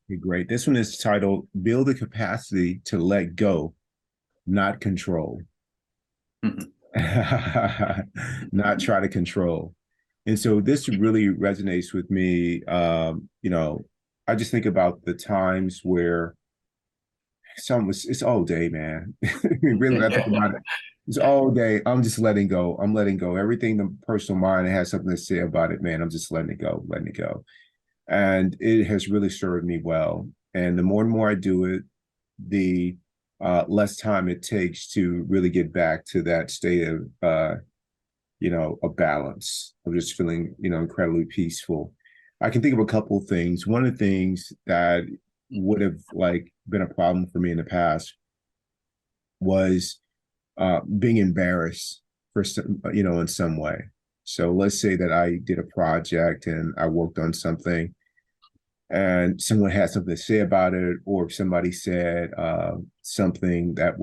Okay, great. This one is titled Build the Capacity to Let Go, Not Control. Not try to control. And so this really resonates with me. I just think about the times where it's all day, man. Really, when I think about it, it's all day. I'm just letting go. I'm letting go. Everything the personal mind has something to say about it, man. I'm just letting it go, letting it go. And it has really served me well. And the more and more I do it, the less time it takes to really get back to that state of a balance of just feeling, incredibly peaceful. I can think of a couple of things. One of the things that would have like been a problem for me in the past was being embarrassed for some, in some way. So let's say that I did a project and I worked on something and someone had something to say about it, or somebody said something that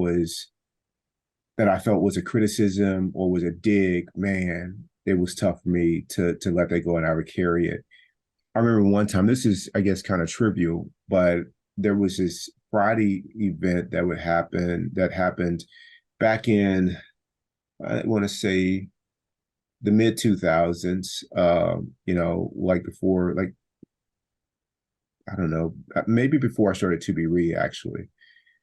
I felt was a criticism or was a dig, man, it was tough for me to let that go and I would carry it. I remember one time, this is, I guess, kind of trivial, but there was this Friday event that happened back in, I want to say the mid 2000s, like before, like, I don't know, maybe before I started ToBeRe actually.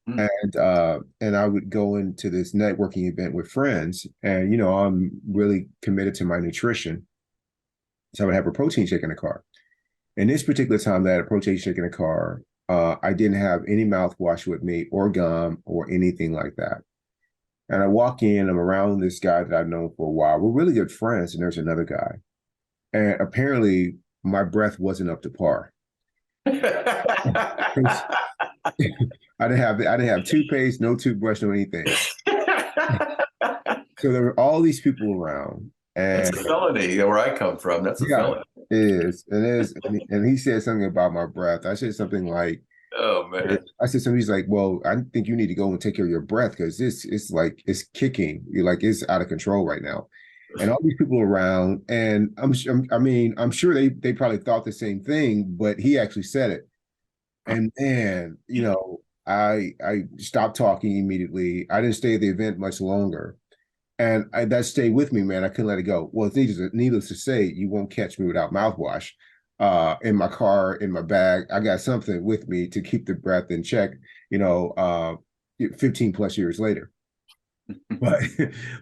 And I would go into this networking event with friends, and I'm really committed to my nutrition, so I would have a protein shake in the car. And this particular time that I had a protein shake in the car, I didn't have any mouthwash with me or gum or anything like that. And I walk in, I'm around this guy that I've known for a while. We're really good friends, and there's another guy, and apparently my breath wasn't up to par. I didn't have toothpaste, no toothbrush, no anything. So there were all these people around, That's and a felony where I come from. That's a yeah, felony. and he said something about my breath. I said something like, Oh man. I said something. He's like, "Well, I think you need to go and take care of your breath because this it's like it's kicking. You're like it's out of control right now." And all these people around, and I'm sure they probably thought the same thing, but he actually said it. And man, I stopped talking immediately. I didn't stay at the event much longer. And that stayed with me, man. I couldn't let it go. Well, it's needless to say, you won't catch me without mouthwash in my car, in my bag. I got something with me to keep the breath in check, you know, uh, 15 plus years later. But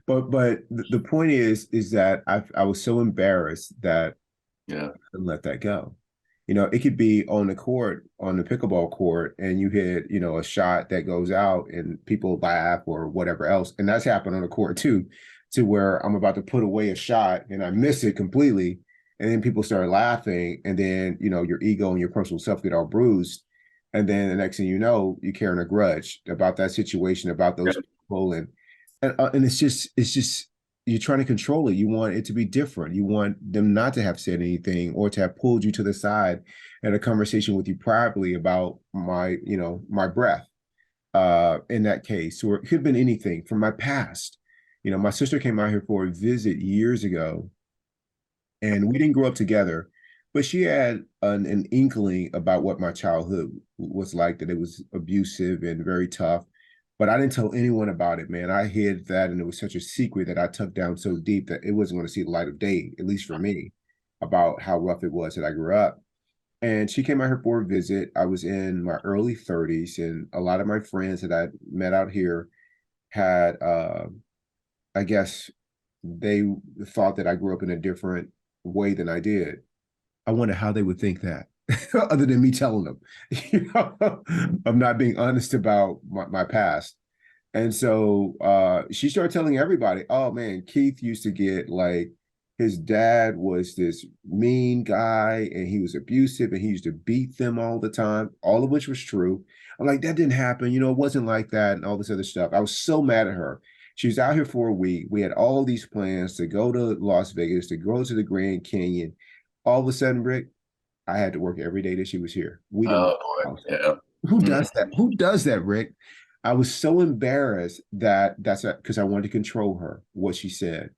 but the point is that I was so embarrassed that Yeah. I couldn't let that go. It could be on the court, on the pickleball court, and you hit, a shot that goes out and people laugh or whatever else. And that's happened on the court too, to where I'm about to put away a shot and I miss it completely. And then people start laughing. And then, your ego and your personal self get all bruised. And then the next thing you know, you're carrying a grudge about that situation, about Yeah. those people. And it's just you're trying to control it. You want it to be different. You want them not to have said anything or to have pulled you to the side and a conversation with you privately about my breath, in that case. Or it could have been anything from my past. My sister came out here for a visit years ago, and we didn't grow up together, but she had an inkling about what my childhood was like, that it was abusive and very tough. But I didn't tell anyone about it, man. I hid that, and it was such a secret that I took down so deep that it wasn't going to see the light of day, at least for me, about how rough it was that I grew up. And she came out here for a visit. I was in my early 30s, and a lot of my friends that I met out here had, I guess, they thought that I grew up in a different way than I did. I wonder how they would think that, other than me telling them, I'm not being honest about my past. And so she started telling everybody, oh man, Keith used to get like, his dad was this mean guy and he was abusive and he used to beat them all the time, all of which was true. I'm like, that didn't happen. It wasn't like that and all this other stuff. I was so mad at her. She was out here for a week. We had all these plans to go to Las Vegas, to go to the Grand Canyon. All of a sudden, Rick, I had to work every day that she was here. We didn't leave Oh the boy. house. Yeah. Who Mm. does that? Who does that, Rick? I was so embarrassed that's because I wanted to control her, what she said.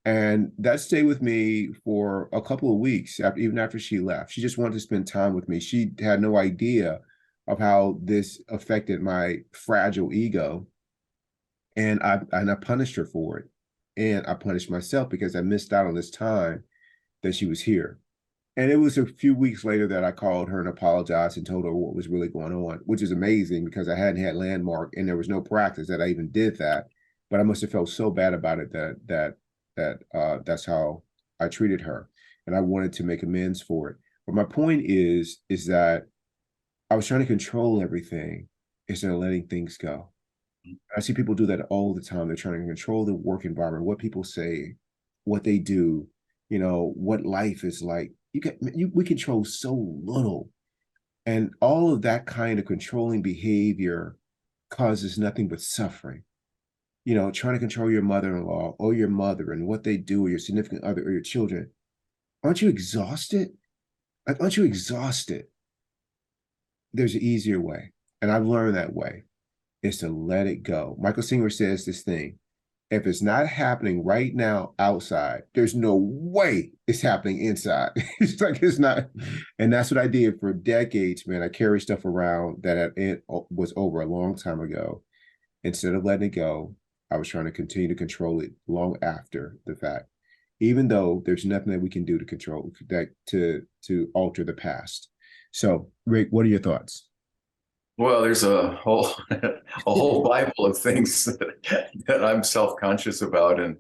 And that stayed with me for a couple of weeks, after, even after she left. She just wanted to spend time with me. She had no idea of how this affected my fragile ego. And I punished her for it. And I punished myself because I missed out on this time that she was here. And it was a few weeks later that I called her and apologized and told her what was really going on, which is amazing because I hadn't had landmark and there was no practice that I even did that. But I must have felt so bad about it that that's how I treated her, and I wanted to make amends for it. But my point is that I was trying to control everything instead of letting things go. I see people do that all the time. They're trying to control the work environment, what people say, what they do, what life is like. We control so little. And all of that kind of controlling behavior causes nothing but suffering. Trying to control your mother-in-law or your mother and what they do, or your significant other or your children. Aren't you exhausted? Like, aren't you exhausted? There's an easier way. And I've learned that way is to let it go. Michael Singer says this thing: if it's not happening right now outside, there's no way it's happening inside. It's like it's not. And that's what I did for decades, man. I carried stuff around that it was over a long time ago. Instead of letting it go, I was trying to continue to control it long after the fact, even though there's nothing that we can do to control that to alter the past. So, Rick, what are your thoughts? Well, there's a whole a whole Bible of things that I'm self-conscious about and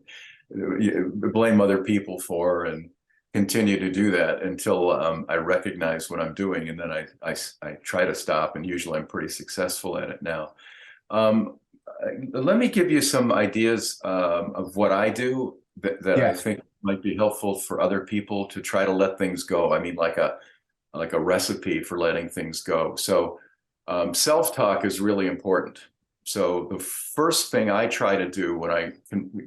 blame other people for, and continue to do that until I recognize what I'm doing, and then I try to stop, and usually I'm pretty successful at it now. Um, Let me give you some ideas of what I do that I Yeah. think might be helpful for other people to try to let things go. I mean, like a recipe for letting things go. So self-talk is really important. So the first thing I try to do when I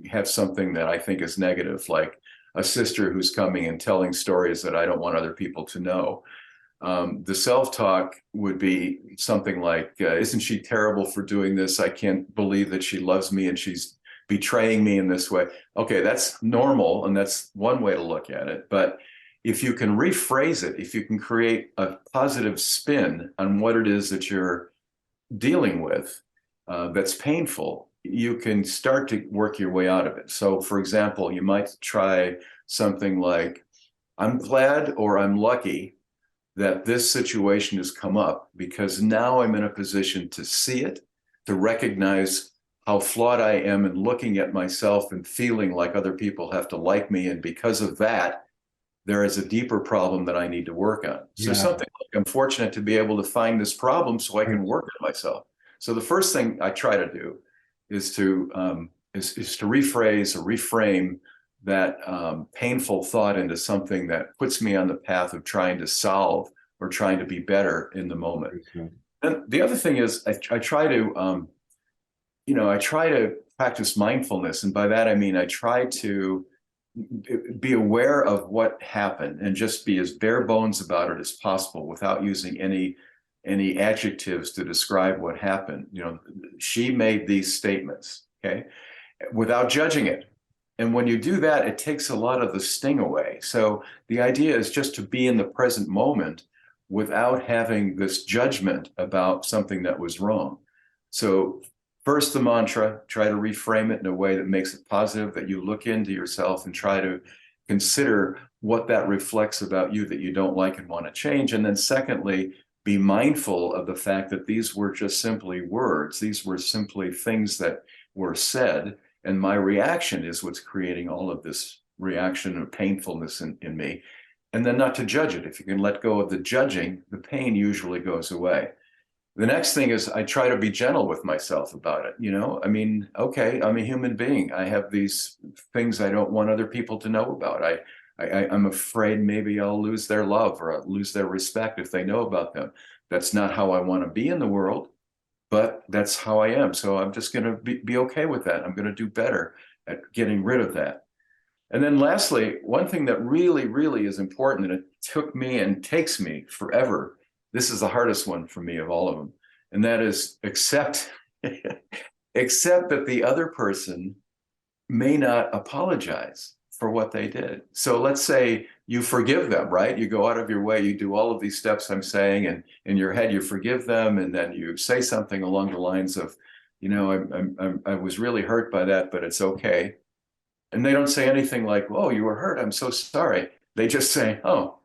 have something that I think is negative, like a sister who's coming and telling stories that I don't want other people to know, the self-talk would be something like, isn't she terrible for doing this? I can't believe that she loves me and she's betraying me in this way. Okay, that's normal, and that's one way to look at it. But if you can rephrase it, if you can create a positive spin on what it is that you're dealing with that's painful, you can start to work your way out of it. So, for example, you might try something like, I'm glad or I'm lucky that this situation has come up because now I'm in a position to see it, to recognize how flawed I am and looking at myself and feeling like other people have to like me. And because of that, there is a deeper problem that I need to work on. So Yeah. something like, I'm fortunate to be able to find this problem so I can work on myself. So the first thing I try to do is to rephrase or reframe that painful thought into something that puts me on the path of trying to solve or trying to be better in the moment. And the other thing is I try to, I try to practice mindfulness. And by that, I mean, I try to be aware of what happened and just be as bare bones about it as possible without using any adjectives to describe what happened. She made these statements, okay, without judging it. And when you do that, it takes a lot of the sting away. So the idea is just to be in the present moment without having this judgment about something that was wrong. So first, the mantra, try to reframe it in a way that makes it positive, that you look into yourself and try to consider what that reflects about you that you don't like and want to change. And then secondly, be mindful of the fact that these were just simply words. These were simply things that were said. And my reaction is what's creating all of this reaction or painfulness in me. And then not to judge it. If you can let go of the judging, the pain usually goes away. The next thing is I try to be gentle with myself about it. I mean, okay, I'm a human being. I have these things I don't want other people to know about. I'm afraid maybe I'll lose their love or I'll lose their respect if they know about them. That's not how I want to be in the world, but that's how I am. So I'm just going to be okay with that. I'm going to do better at getting rid of that. And then lastly, one thing that really, really is important, and it took me and takes me forever. This is the hardest one for me of all of them. And that is accept that the other person may not apologize for what they did. So let's say you forgive them, right? You go out of your way, you do all of these steps I'm saying, and in your head you forgive them, and then you say something along the lines of, I was really hurt by that, but it's okay. And they don't say anything like, "Oh, you were hurt. I'm so sorry." They just say, "Oh,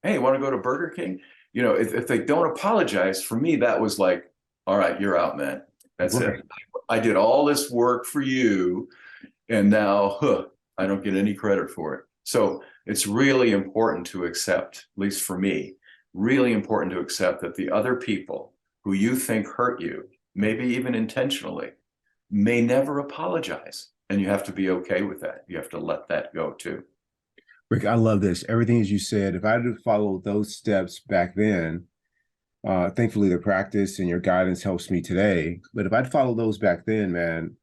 hey, want to go to Burger King?" If they don't apologize, for me, that was like, "All right, you're out, man. That's Right. it. I did all this work for you, and now, I don't get any credit for it." So it's really important to accept, at least for me, really important to accept that the other people who you think hurt you, maybe even intentionally, may never apologize. And you have to be okay with that. You have to let that go too. Rick, I love this. Everything as you said, if I had followed those steps back then, thankfully the practice and your guidance helps me today. But if I'd followed those back then, man,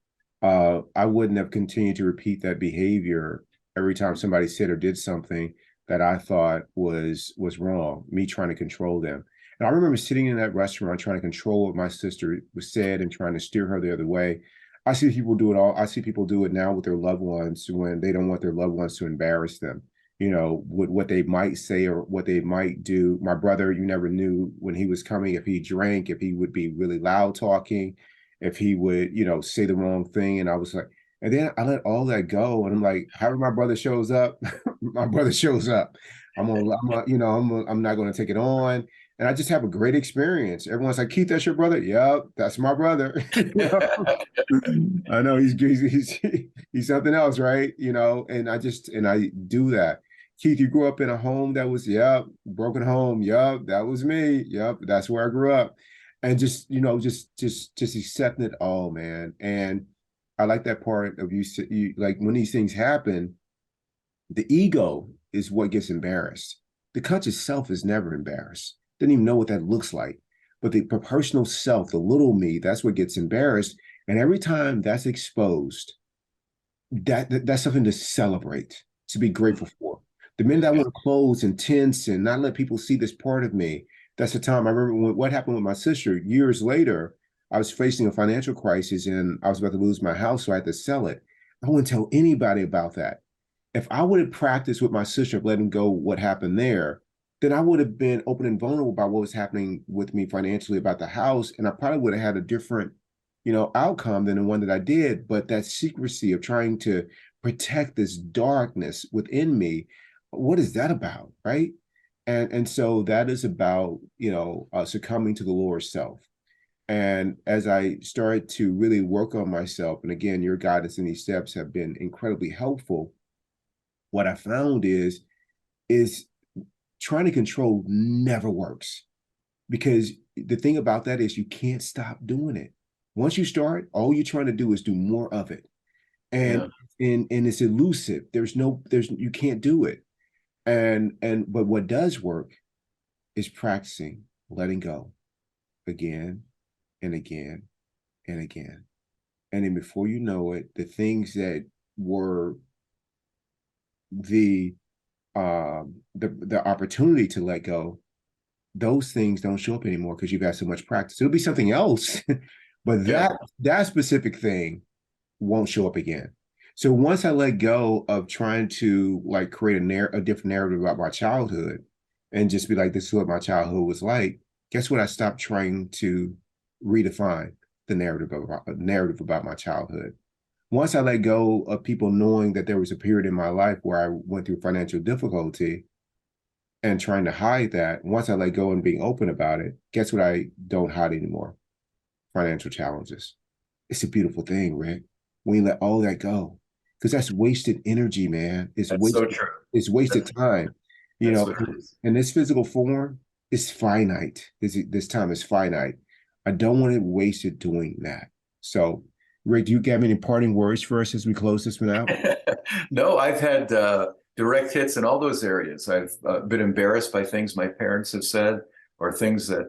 I wouldn't have continued to repeat that behavior every time somebody said or did something that I thought was wrong, me trying to control them. And I remember sitting in that restaurant trying to control what my sister was said and trying to steer her the other way. I see people do it all. I see people do it now with their loved ones when they don't want their loved ones to embarrass them, with what they might say or what they might do. My brother, you never knew when he was coming, if he drank, if he would be really loud talking, if he would, say the wrong thing. And I was like, and then I let all that go. And I'm like, however my brother shows up, my brother shows up. I'm not going to take it on. And I just have a great experience. Everyone's like, Keith, that's your brother? Yep, that's my brother. I know he's something else, right? And I do that. Keith, you grew up in a home that was, yep, broken home. Yep, that was me. Yep, that's where I grew up. And just accepting it all, man. And I like that part of you like when these things happen, the ego is what gets embarrassed. The conscious self is never embarrassed. Doesn't even know what that looks like. But the personal self, the little me, that's what gets embarrassed. And every time that's exposed, that's something to celebrate, to be grateful for. The minute I want to close and tense and not let people see this part of me, that's the time. I remember what happened with my sister years later. I was facing a financial crisis and I was about to lose my house, so I had to sell it. I wouldn't tell anybody about that. If I would have practiced with my sister of letting go what happened there, then I would have been open and vulnerable about what was happening with me financially about the house, and I probably would have had a different, outcome than the one that I did. But that secrecy of trying to protect this darkness within me, what is that about, right? And so that is about succumbing to the lower self. And as I started to really work on myself, and again, your guidance in these steps have been incredibly helpful. What I found is trying to control never works, because the thing about that is you can't stop doing it. Once you start, all you're trying to do is do more of it. And Yeah. and it's elusive. You can't do it. But what does work is practicing letting go again and again and again. And then before you know it, the things that were the the opportunity to let go, those things don't show up anymore because you've had so much practice. It'll be something else, but Yeah. that specific thing won't show up again. So once I let go of trying to like create a different narrative about my childhood and just be like, this is what my childhood was like, guess what? I stopped trying to redefine the narrative about my childhood. Once I let go of people knowing that there was a period in my life where I went through financial difficulty and trying to hide that, once I let go and being open about it, guess what? I don't hide anymore. Financial challenges. It's a beautiful thing, Rick, when you let all that go, because that's wasted energy, man. That's so true. It's wasted That's, time. You that's know, what it is. in this physical form, it's finite. This time is finite. I don't want to waste it doing that. So, Rick, do you have any parting words for us as we close this one out? No, I've had direct hits in all those areas. I've been embarrassed by things my parents have said or things that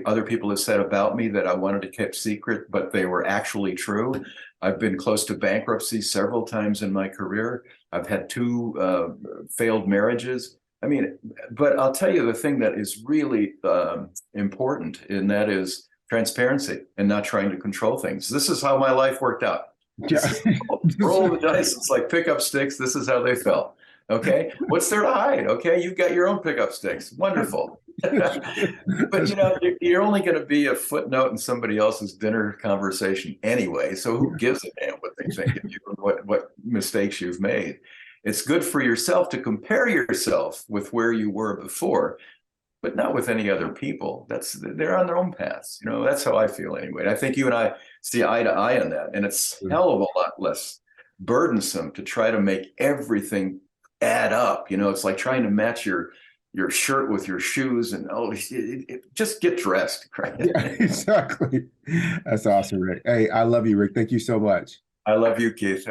other people have said about me that I wanted to keep secret, but they were actually true. I've been close to bankruptcy several times in my career. I've had two failed marriages. I mean, but I'll tell you the thing that is really important, and that is transparency and not trying to control things. This is how my life worked out. Yeah. Roll the dice. It's like pickup sticks. This is how they felt. Okay. What's there to hide? Okay. You've got your own pickup sticks. Wonderful. But That's you know, you're only going to be a footnote in somebody else's dinner conversation anyway. So who gives a damn what they think of you and what mistakes you've made? It's good for yourself to compare yourself with where you were before, but not with any other people. They're on their own paths. You know, that's how I feel anyway. And I think you and I see eye to eye on that. And it's hell of a lot less burdensome to try to make everything add up. You know, it's like trying to match your shirt with your shoes and just get dressed. Right? Yeah, exactly. That's awesome, Rick. Hey, I love you, Rick. Thank you so much. I love you, Keith.